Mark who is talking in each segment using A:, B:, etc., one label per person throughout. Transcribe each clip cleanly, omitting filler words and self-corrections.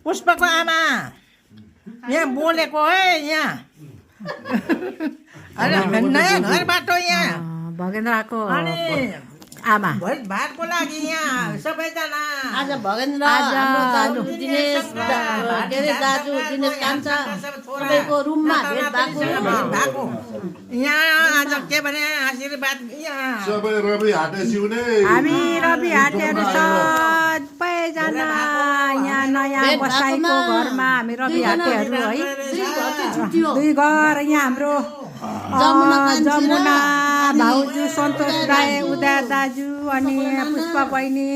A: पुष्पको आमा यहाँ बोलेको है यहाँ नयाँ घर बाटो यहाँ
B: भगेन्द्रको
A: अनि
B: आमा
A: भोज भातको लागि यहाँ सबैजना
C: आज भगेन्द्र हाम्रो दाजु दिनेश के अरे दाजु दिनेश कान्छा सबैको रुममा भेट भएको
A: यहाँ आज के भने आशीर्वाद यहाँ
D: सबै रवि हाटे सिउने
B: हामी रवि हाटेहरू सबैजना यहाँ नयाँ बसाइको घरमा हामी रवि हाटेहरू है 2 घर यहाँ हाम्रो जमुना भाउजू सन्तोष राई उदय दाजु अनि पुष्पा बहिनी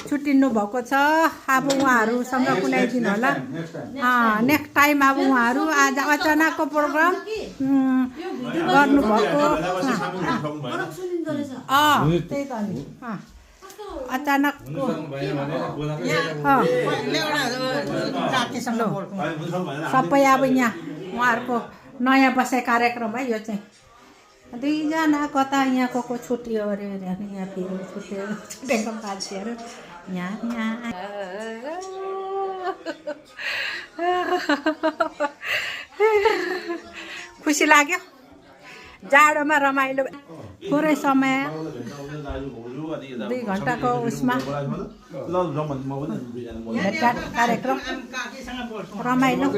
B: छुट्टिनु भएको छ अब उहाँहरूसँग कुनै दिन होला नेक्स्ट टाइम अब उहाँहरू आज अचानकको प्रोग्राम गर्नुभएको त्यही त नि अचानकको सबै अब यहाँ उहाँहरूको नयाँ बसाइ कार्यक्रम है यो चाहिँ 2 जना कता यहाँ को छुट्टियो अरे यहाँ फेरि छुटेको मान्छेहरू यहाँ खुसी लाग्यो जाडोमा रमाइलो थोरै समय 2 घन्टाको उसमा भेटघाट कार्यक्रम रमाइलो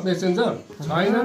E: मेसेन्जर छैन